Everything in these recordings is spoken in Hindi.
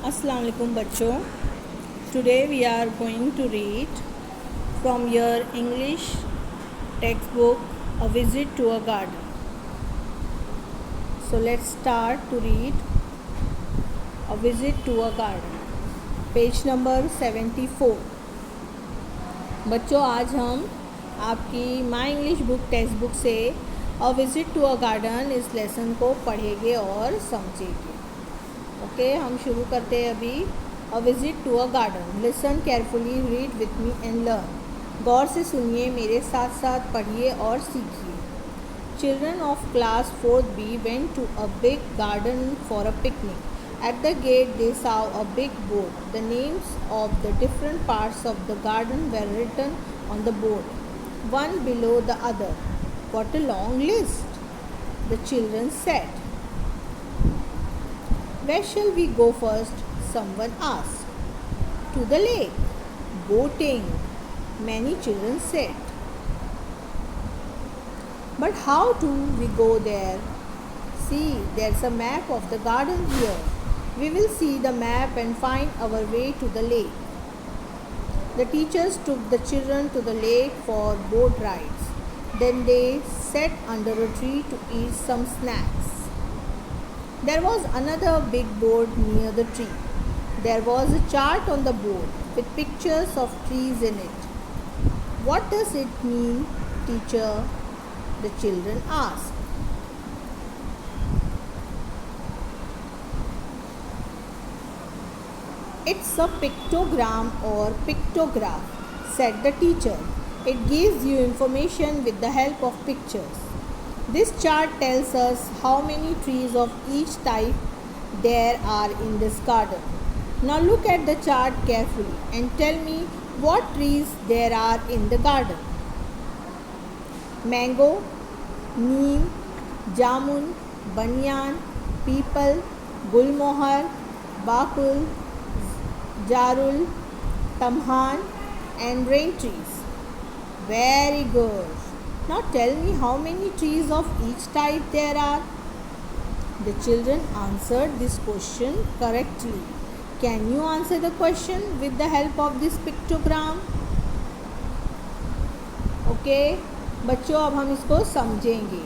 Assalamu alaikum बच्चों. Today we are going to read from your English textbook A Visit to a Garden. So let's start to read A Visit to a Garden. Page number 74. बच्चों आज हम आपकी my English book text book से अ विज़िट टू अ गार्डन इस लेसन को पढ़ेंगे और समझेंगे. ओके हम शुरू करते हैं अभी. A visit to a garden. Listen carefully, read with me and learn. गौर से सुनिए, मेरे साथ साथ पढ़िए और सीखिए. Children of class 4B went to a big garden for a picnic. At the gate they saw a big board. The names of the different parts of the garden were written on the board, one below the other. What a long list, the children said. Where shall we go first? Someone asked. To the lake. Boating, many children said. But how do we go there? See, there's a map of the garden here. We will see the map and find our way to the lake. The teachers took the children to the lake for boat rides. Then they sat under a tree to eat some snacks. There was another big board near the tree. There was a chart on the board with pictures of trees in it. What does it mean, teacher? The children asked. It's a pictogram or pictograph, said the teacher. It gives you information with the help of pictures. This chart tells us how many trees of each type there are in this garden. Now look at the chart carefully and tell me what trees there are in the garden. Mango, neem, jamun, banyan, peepal, gulmohar, bakul, jarul, tamhan and rain trees. Very good. Now tell me how many trees of each type there are. The children answered this question correctly. Can you answer the question with the help of this pictogram? Okay बच्चों अब हम इसको समझेंगे.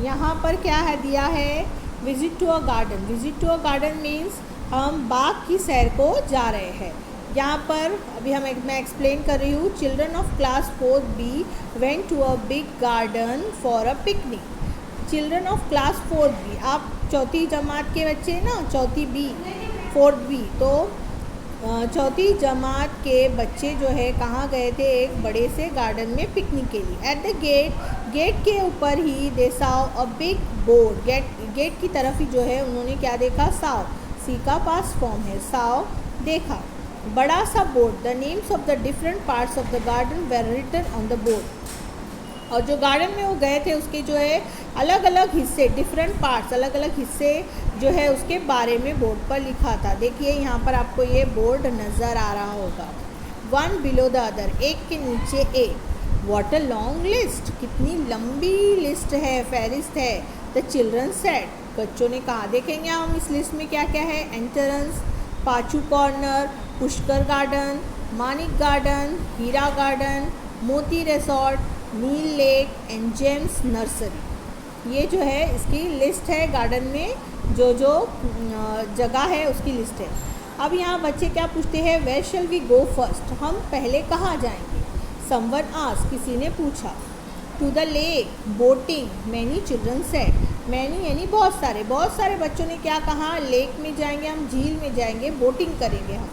यहाँ पर क्या है दिया है? Visit to a garden. Visit to a garden means हम बाग की सैर को जा रहे हैं. यहाँ पर अभी मैं एक्सप्लेन कर रही हूँ. Children of class 4B went to a big garden for a picnic. Children of class 4B, आप चौथी जमात के बच्चे ना, चौथी B 4B, तो चौथी जमात के बच्चे जो है कहाँ गए थे? एक बड़े से गार्डन में पिकनिक के लिए. एट द गेट के ऊपर ही they saw a big board. Gate की तरफ ही जो है उन्होंने क्या देखा? साव. सी का पास फॉर्म है. साव देखा. बड़ा सा board. The names of the different parts of the garden were written on the board. और जो गार्डन में वो गए थे उसके जो है अलग अलग हिस्से, डिफरेंट पार्ट्स, अलग अलग हिस्से जो है उसके बारे में बोर्ड पर लिखा था. देखिए यहाँ पर आपको ये बोर्ड नज़र आ रहा होगा. वन बिलो द अदर, एक के नीचे एक. व्हाट अ लॉन्ग लिस्ट, कितनी लंबी लिस्ट है, फहरिस्त है. द चिल्ड्रन सेड, बच्चों ने कहा. देखेंगे हम इस लिस्ट में क्या क्या है. Entrance, Pachu corner, Pushkar garden, Manik garden, Hira garden, Moti resort, Neel lake and James nursery. ये जो है इसकी लिस्ट है. गार्डन में जो जो जगह है उसकी लिस्ट है. अब यहाँ बच्चे क्या पूछते हैं? Where shall we go first, हम पहले कहाँ जाएंगे? समवन आस्क्ड, किसी ने पूछा. To the lake, boating, many children said. Many यानी बहुत सारे बच्चों ने क्या कहा? लेक में जाएंगे हम, झील में जाएंगे, बोटिंग करेंगे हम.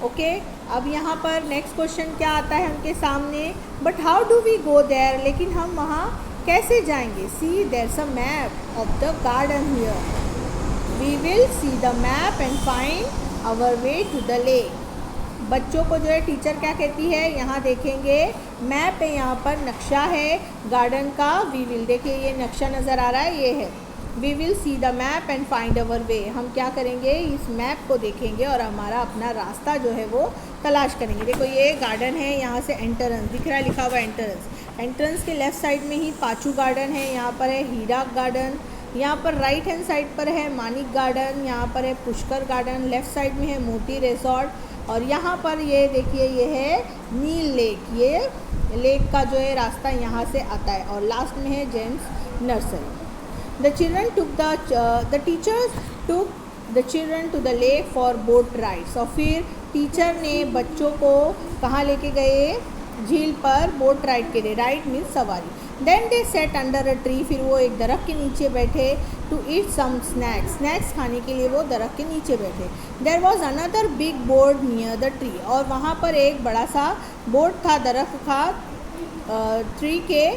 ओके अब यहाँ पर नेक्स्ट क्वेश्चन क्या आता है उनके सामने? But how do we go there, लेकिन हम वहाँ कैसे जाएंगे? See there's a map of the garden here. We will see the map and find our way to the lake. बच्चों को जो है टीचर क्या कहती है? यहाँ देखेंगे मैप है, यहाँ पर नक्शा है गार्डन का. वी विल, देखिए ये नक्शा नज़र आ रहा है, ये है. We will see the map and find our way. हम क्या करेंगे? इस मैप को देखेंगे और हमारा अपना रास्ता जो है वो तलाश करेंगे. देखो ये गार्डन है, यहाँ से एंट्रेंस दिख रहा है, लिखा हुआ एंट्रेंस. एंट्रेंस के लेफ़्ट साइड में ही पाचू गार्डन है, यहाँ पर है हीरा गार्डन, यहाँ पर राइट हैंड साइड पर है मानिक गार्डन, यहाँ पर है पुष्कर गार्डन, लेफ़्ट साइड में है मोती रिजॉर्ट, और यहाँ पर ये देखिए ये है नील लेक, ये लेक का जो है रास्ता यहाँ से आता है, और लास्ट में है James nursery. The children took the teachers took the children to the lake for boat rides. और फिर टीचर ने बच्चों को कहाँ लेके गए, झील पर बोट राइड के लिए, राइड मीन्स सवारी। Then they sat under a tree, फिर वो एक दरख्त के नीचे बैठे, टू ईट सम स्नैक्स खाने के लिए वो दरख्त के नीचे बैठे। There was another big board near the tree, और वहाँ पर एक बड़ा सा बोर्ड था, दरख्त था ट्री के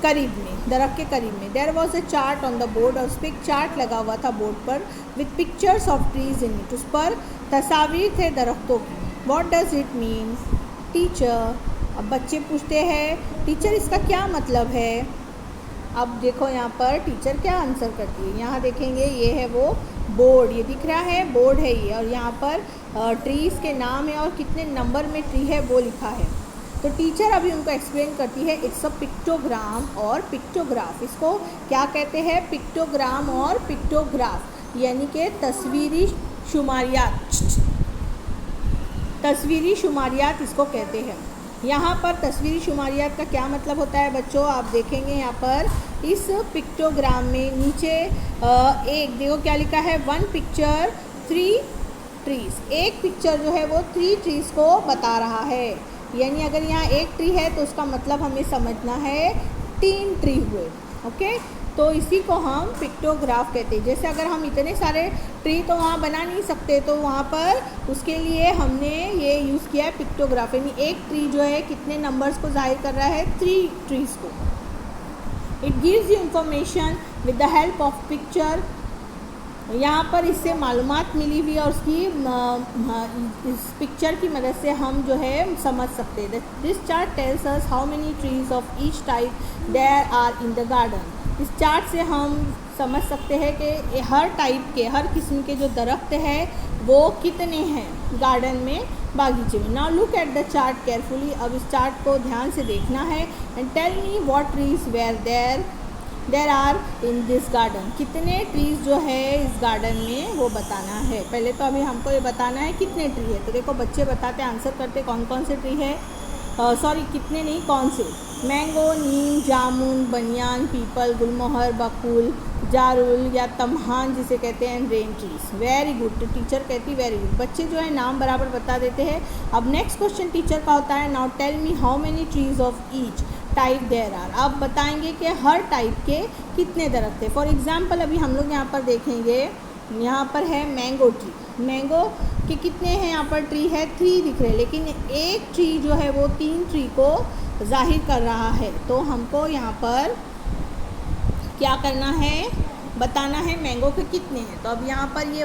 करीब में, दरख्त के करीब में। There was a chart on the board, और उस पर एक चार्ट लगा हुआ था बोर्ड पर, with pictures of trees in it, उस पर तस्वीर थे दरख्तों की। What does it mean teacher. अब बच्चे पूछते हैं टीचर इसका क्या मतलब है। अब देखो यहाँ पर टीचर क्या आंसर करती है, यहाँ देखेंगे ये है वो बोर्ड, ये दिख रहा है बोर्ड है ये, और यहाँ पर ट्रीज़ के नाम है और कितने नंबर में ट्री है वो लिखा है। तो टीचर अभी उनको एक्सप्लेन करती है इट्स अ पिक्टोग्राम और पिक्टोग्राफ। इसको क्या कहते हैं, पिक्टोग्राम और पिक्टोग्राफ, यानी कि तस्वीरी शुमारियात इसको कहते हैं। यहाँ पर तस्वीरी शुमारियात का क्या मतलब होता है बच्चों, आप देखेंगे यहाँ पर इस पिक्टोग्राम में नीचे एक देखो क्या लिखा है, 1 पिक्चर 3 ट्रीज़। एक पिक्चर जो है वो 3 ट्रीज़ को बता रहा है, यानी अगर यहाँ एक ट्री है तो उसका मतलब हमें समझना है 3 ट्री हुए। ओके, तो इसी को हम पिक्टोग्राफ कहते हैं। जैसे अगर हम इतने सारे ट्री तो वहाँ बना नहीं सकते, तो वहाँ पर उसके लिए हमने ये यूज़ किया है पिक्टोग्राफ, यानी एक ट्री जो है कितने नंबर्स को जाहिर कर रहा है, 3 ट्रीज़ को। It gives you information with the help of picture. यहाँ पर इससे मालूमात मिली हुई और उसकी इस पिक्चर की मदद से हम जो है समझ सकते हैं। This chart tells us how many trees of each type there are in the garden. इस चार्ट से हम समझ सकते हैं कि हर टाइप के, हर किस्म के जो दरख्त हैं वो कितने हैं गार्डन में, बागीचे में। Now look at the chart carefully. अब इस चार्ट को ध्यान से देखना है। And tell me what trees were there are in this garden. कितने ट्रीज़ जो है इस गार्डन में वो बताना है। पहले तो अभी हमको ये बताना है कितने ट्री है। तो देखो बच्चे बताते आंसर करते कौन कौन से ट्री है, सॉरी कितने नहीं कौन से। मैंगो, नीम, जामुन, बनियान, पीपल, गुलमोहर, बकुल, जारुल या तमहान जिसे कहते हैं, रेन ट्रीज। Very good. तो टीचर कहती वेरी गुड। बच्चे जो है नाम बराबर बता देते हैं। अब नेक्स्ट क्वेश्चन टीचर का होता है, now tell me how many trees of each type there are. आप बताएंगे कि हर टाइप के कितने दरख्त है। फॉर एग्जाम्पल अभी हम लोग यहाँ पर देखेंगे, यहाँ पर है मैंगो ट्री। मैंगो के कितने हैं यहाँ पर ट्री है, 3 दिख रहे हैं, लेकिन एक ट्री जो है वो 3 ट्री को जाहिर कर रहा है। तो हमको यहाँ पर क्या करना है, बताना है मैंगो के कितने हैं। तो अब यहाँ पर ये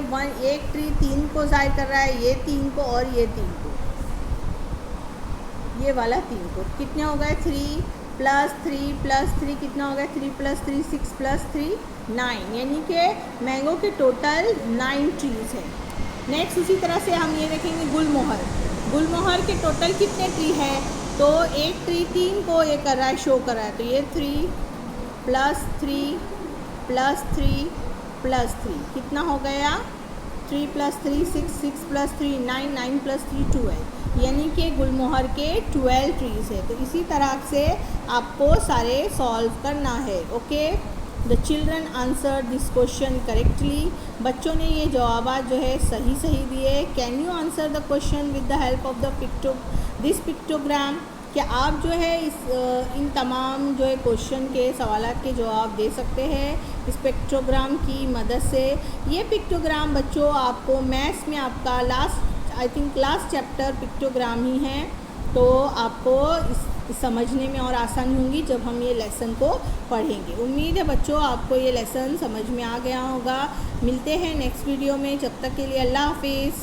एक ट्री 3 को जाहिर कर रहा है, ये 3 को और ये 3 को, ये वाला 3 को। कितने हो गए, 3 + 3 + 3 कितना हो गया, 3 + 3 6 + 3 9, यानी कि मैंगो के टोटल 9 ट्रीज़ हैं। नेक्स्ट उसी तरह से हम ये देखेंगे गुलमोहर। गुलमोहर के टोटल कितने ट्री है, तो एक ट्री 3 को ये कर रहा है, शो कर रहा है। तो ये 3 + 3 + 3 + 3 कितना हो गया, 3 + 3 6 6 + 3 9 9 + 3 12, यानी कि गुलमोहर के 12 ट्रीज़ है। तो इसी तरह से आपको सारे सॉल्व करना है। Okay, the children answer this question correctly. बच्चों ने ये जवाब जो है सही दिए। Can you answer the question with the help of this pictogram. क्या आप जो है इन तमाम जो है क्वेश्चन के सवालात के जवाब दे सकते हैं इस पिक्टोग्राम की मदद से। ये पिक्टोग्राम बच्चों आपको मैथ्स में आपका लास्ट चैप्टर पिक्टोग्राम ही है, तो आपको इस समझने में और आसानी होगी जब हम ये लेसन को पढ़ेंगे। उम्मीद है बच्चों आपको ये लेसन समझ में आ गया होगा। मिलते हैं नेक्स्ट वीडियो में, जब तक के लिए अल्लाह हाफिज़।